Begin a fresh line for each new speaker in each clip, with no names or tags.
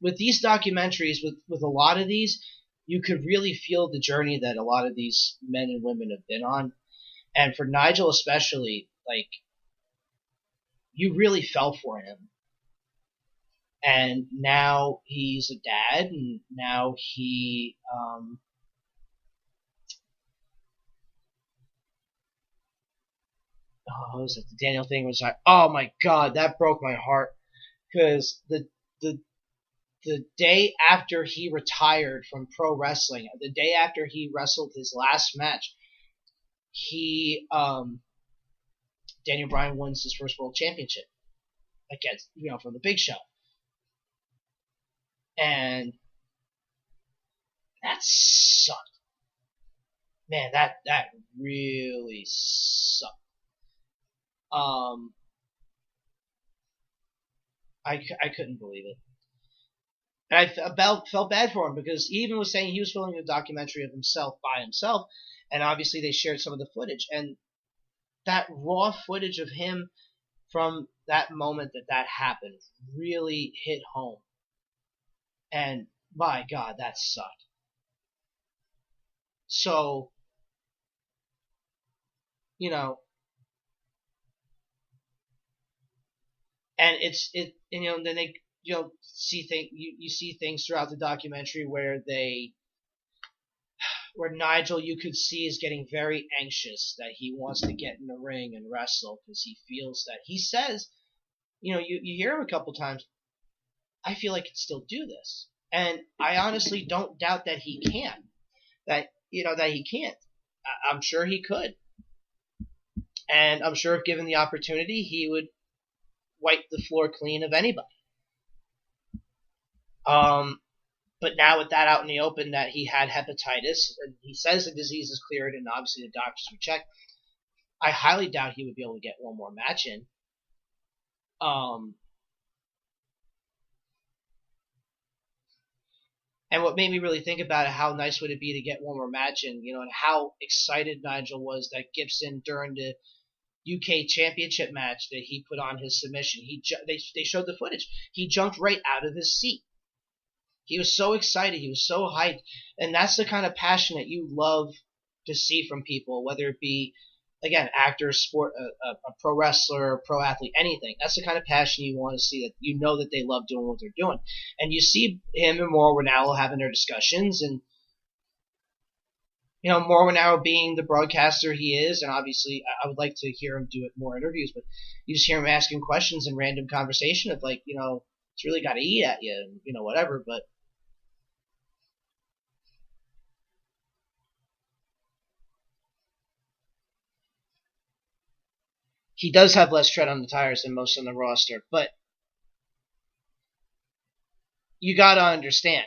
with these documentaries, with a lot of these, you could really feel the journey that a lot of these men and women have been on. And for Nigel especially, like, you really fell for him. And now he's a dad, and now he, what was it? The Daniel thing was like, oh my god, that broke my heart. Because the day after he retired from pro wrestling, the day after he wrestled his last match, Daniel Bryan wins his first world championship against, from the Big Show. And that sucked. Man, that really sucked. I couldn't believe it. And I felt bad for him, because he even was saying he was filming a documentary of himself by himself, and obviously they shared some of the footage. And that raw footage of him from that moment that happened really hit home. And my God, that sucked. So, and then they, you see things throughout the documentary where Nigel, you could see, is getting very anxious, that he wants to get in the ring and wrestle, because he feels that, he says, you hear him a couple times, I feel I could still do this. And I honestly don't doubt that he can. That he can't. I'm sure he could. And I'm sure if given the opportunity, he would wipe the floor clean of anybody. But now with that out in the open, that he had hepatitis, and he says the disease is cleared, and obviously the doctors would check, I highly doubt he would be able to get one more match in. And what made me really think about it, how nice would it be to get one more match in, and how excited Nigel was that Gibson, during the UK Championship match that he put on his submission, they showed the footage. He jumped right out of his seat. He was so excited. He was so hyped. And that's the kind of passion that you love to see from people, whether it be, again, actor, sport, a pro wrestler, pro athlete, anything. That's the kind of passion you want to see, that that they love doing what they're doing. And you see him and Mauro Ranallo having their discussions, and Mauro Ranallo being the broadcaster he is, and obviously I would like to hear him do more interviews, but you just hear him asking questions in random conversation of, like, it's really got to eat at you, and whatever, but he does have less tread on the tires than most on the roster. But you got to understand,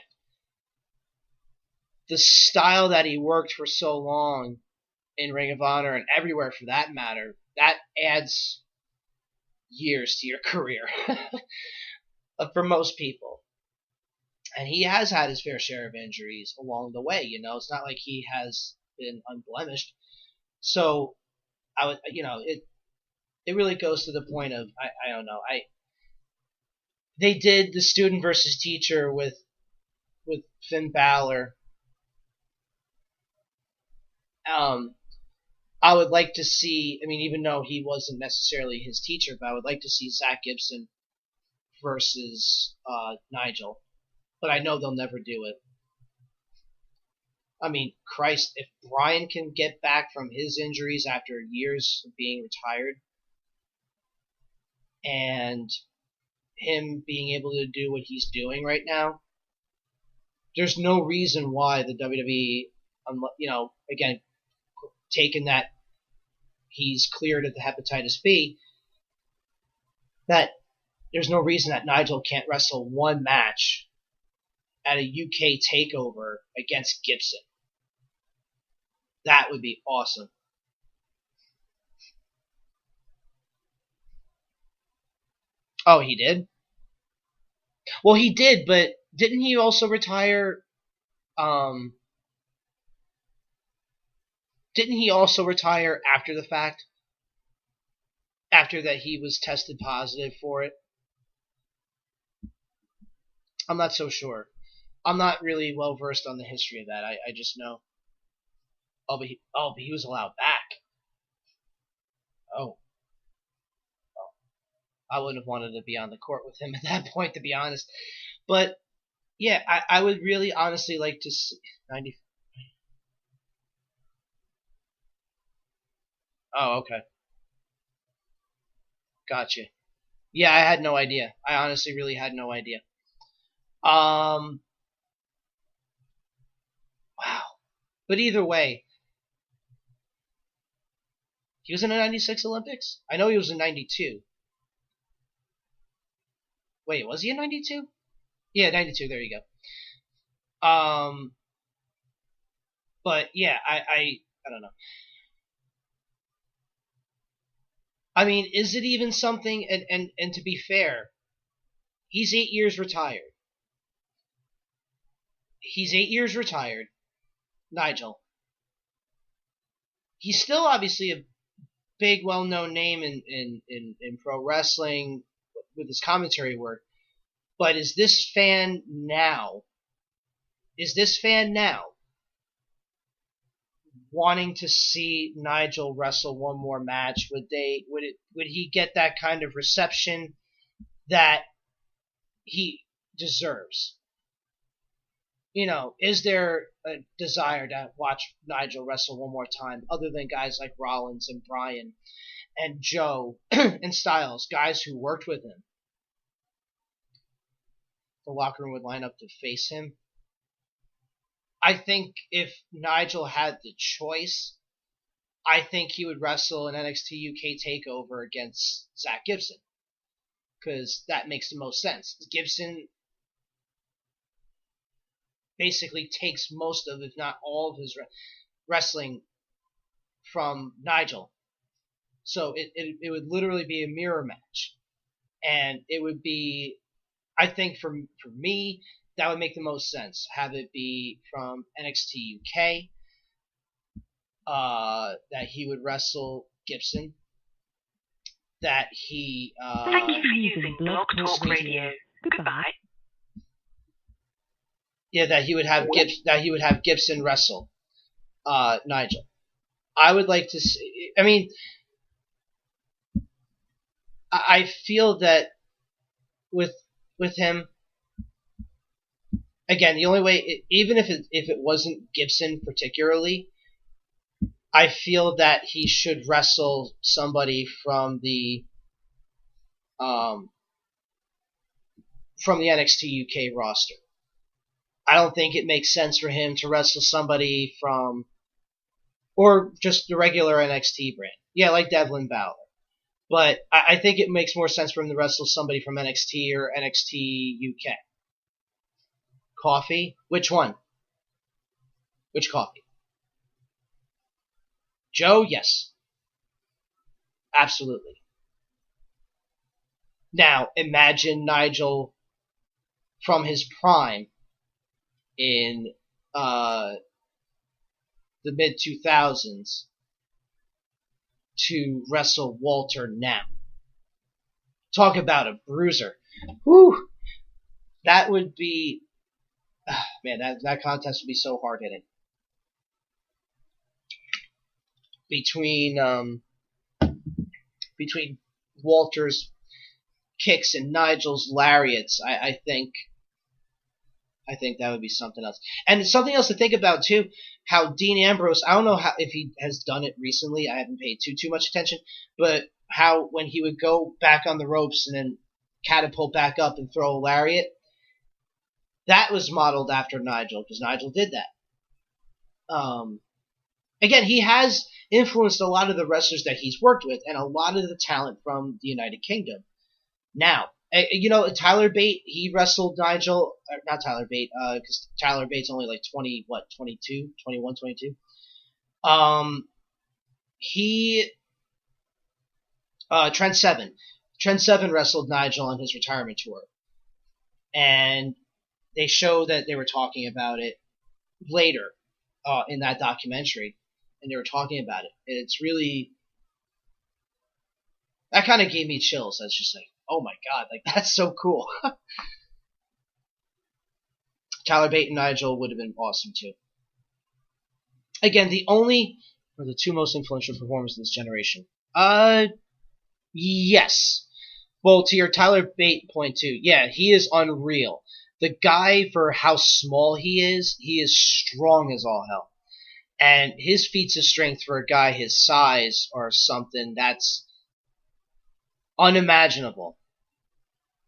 the style that he worked for so long in Ring of Honor, and everywhere for that matter, that adds years to your career for most people. And he has had his fair share of injuries along the way. It's not like he has been unblemished. So I would, it really goes to the point of, I don't know. They did the student versus teacher with Finn Balor. I would like to see, even though he wasn't necessarily his teacher, but I would like to see Zach Gibson versus Nigel. But I know they'll never do it. Christ, if Bryan can get back from his injuries after years of being retired, and him being able to do what he's doing right now, there's no reason why the WWE, again, taken that he's cleared of the hepatitis B, that there's no reason that Nigel can't wrestle one match at a UK TakeOver against Gibson. That would be awesome. Oh, he did? Well, he did, but didn't he also retire? Didn't he also retire after the fact? After that he was tested positive for it? I'm not so sure. I'm not really well versed on the history of that. I just know. But he was allowed back. Oh, I wouldn't have wanted to be on the court with him at that point, to be honest. But yeah, I would really honestly like to see 90. Oh, okay, gotcha. Yeah, I had no idea. I honestly really had no idea. Um, wow. But either way, he was in the '96 Olympics. I know he was in '92. Wait, was he in '92? Yeah, '92. There you go. But yeah, I don't know. I mean, is it even something? And to be fair, he's 8 years retired. He's 8 years retired, Nigel. He's still obviously a big, well-known name in pro wrestling with his commentary work. But is this fan now? Is this fan now wanting to see Nigel wrestle one more match? Would he get that kind of reception that he deserves? You know, is there a desire to watch Nigel wrestle one more time, other than guys like Rollins and Bryan and Joe and Styles, guys who worked with him? The locker room would line up to face him. I think if Nigel had the choice, I think he would wrestle an NXT UK TakeOver against Zach Gibson, because that makes the most sense. Gibson basically takes most of, if not all of his wrestling from Nigel. So it would literally be a mirror match. And it would be, I think for me, that would make the most sense. Have it be from NXT UK, that he would wrestle Gibson, that he...
Thank you for using Blog Talk Radio. Goodbye.
Yeah, that he would have Gibson wrestle Nigel. I would like to see. I mean, I feel that with him, again, the only way, even if it wasn't Gibson particularly, I feel that he should wrestle somebody from the NXT UK roster. I don't think it makes sense for him to wrestle somebody from, or just the regular NXT brand. Yeah, like Devlin Balor. But I think it makes more sense for him to wrestle somebody from NXT or NXT UK. Coffee? Which one? Which coffee? Joe? Yes. Absolutely. Now, imagine Nigel from his prime in the mid-2000s to wrestle Walter now. Talk about a bruiser. Whew. That would be... man, that contest would be so hard-hitting. Between Walter's kicks and Nigel's lariats, I think that would be something else. And something else to think about too, how Dean Ambrose, I don't know if he has done it recently, I haven't paid too much attention, but how when he would go back on the ropes and then catapult back up and throw a lariat, that was modeled after Nigel, because Nigel did that. Again, he has influenced a lot of the wrestlers that he's worked with, and a lot of the talent from the United Kingdom. Now, you know, Tyler Bate, he wrestled Nigel, not Tyler Bate, because Tyler Bate's only like 22, 21, 22. Trent Seven wrestled Nigel on his retirement tour. And they show that they were talking about it later, in that documentary, and they were talking about it. And it's really, that kind of gave me chills. That's just like, oh my god, like that's so cool. Tyler Bate and Nigel would have been awesome too. Again, the two most influential performers of this generation. Yes. Well, to your Tyler Bate point too, yeah, he is unreal. The guy, for how small he is strong as all hell. And his feats of strength for a guy his size are something that's unimaginable.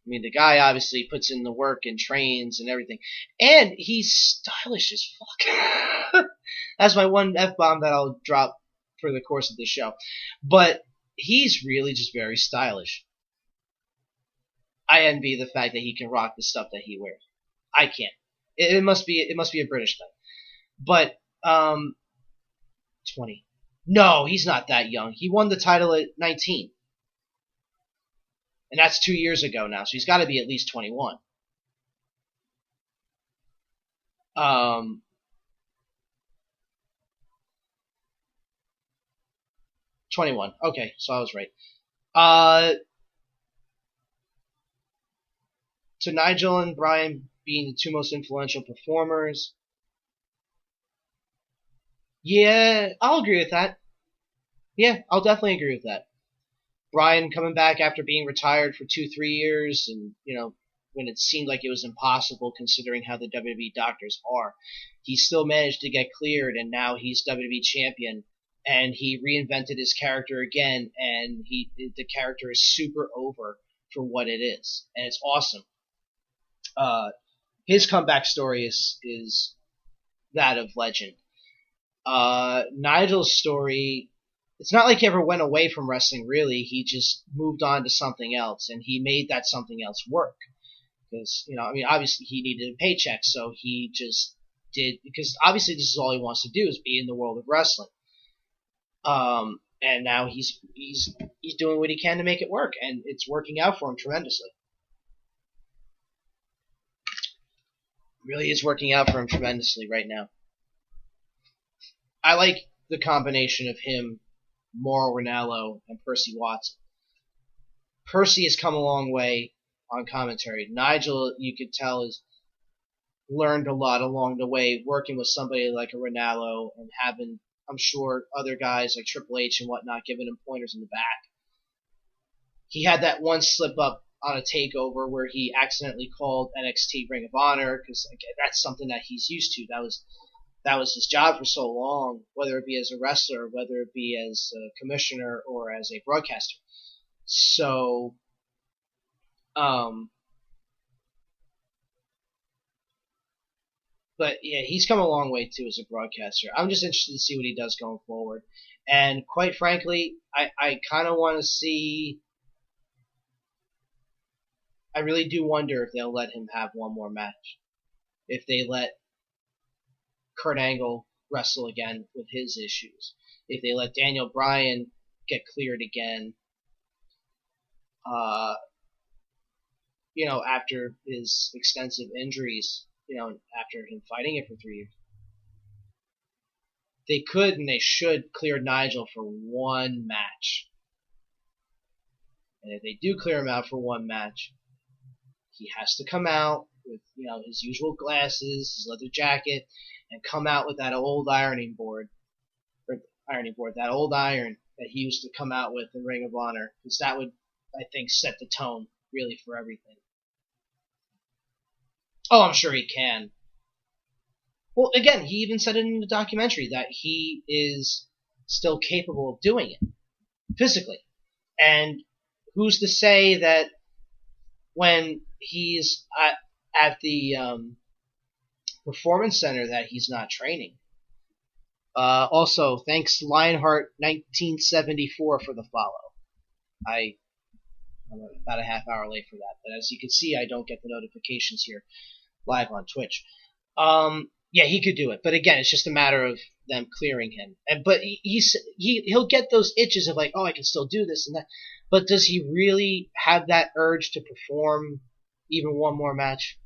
I mean, the guy obviously puts in the work and trains and everything. And he's stylish as fuck. That's my one F-bomb that I'll drop for the course of the show. But he's really just very stylish. I envy the fact that he can rock the stuff that he wears. I can't. It must be a British thing. But 20. No, he's not that young. He won the title at 19. And that's 2 years ago now, so he's got to be at least 21. 21. Okay, so I was right. So Nigel and Bryan being the two most influential performers. Yeah, I'll agree with that. Yeah, I'll definitely agree with that. Bryan coming back after being retired for 2-3 years, and when it seemed like it was impossible considering how the WWE doctors are, he still managed to get cleared, and now he's WWE champion, and he reinvented his character again, and the character is super over for what it is, and it's awesome. His comeback story is that of legend. Nigel's story, it's not like he ever went away from wrestling, really. He just moved on to something else, and he made that something else work. Because, obviously he needed a paycheck, so he just did, because obviously this is all he wants to do, is be in the world of wrestling. And now he's doing what he can to make it work, and it's working out for him tremendously. It really is working out for him tremendously right now. I like the combination of him, Mauro Ranallo, and Percy Watson. Percy has come a long way on commentary. Nigel, you could tell, has learned a lot along the way, working with somebody like a Ranallo and having, I'm sure, other guys like Triple H and whatnot giving him pointers in the back. He had that one slip up on a takeover where he accidentally called NXT Ring of Honor, because that's something that he's used to. That was his job for so long, whether it be as a wrestler, whether it be as a commissioner, or as a broadcaster. So, but yeah, he's come a long way too as a broadcaster. I'm just interested to see what he does going forward. And quite frankly, I kind of want to see. I really do wonder if they'll let him have one more match. If they let Kurt Angle wrestle again with his issues. If they let Daniel Bryan get cleared again, after his extensive injuries, after him fighting it for 3 years. They could and they should clear Nigel for one match. And if they do clear him out for one match, he has to come out with, his usual glasses, his leather jacket, and come out with that old ironing board, that old iron that he used to come out with in Ring of Honor, because that would, I think, set the tone, really, for everything. Oh, I'm sure he can. Well, again, he even said it in the documentary that he is still capable of doing it, physically. And who's to say that when he's at the Performance Center that he's not training? Also, thanks Lionheart 1974 for the follow. I'm about a half hour late for that, but as you can see, I don't get the notifications here live on Twitch. Yeah, he could do it, but again, it's just a matter of them clearing him. But he'll get those itches of like, oh, I can still do this and that. But does he really have that urge to perform even one more match?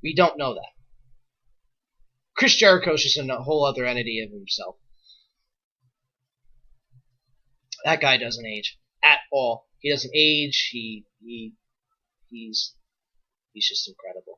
We don't know that. Chris Jericho's just a whole other entity of himself. That guy doesn't age at all. He doesn't age. He's just incredible.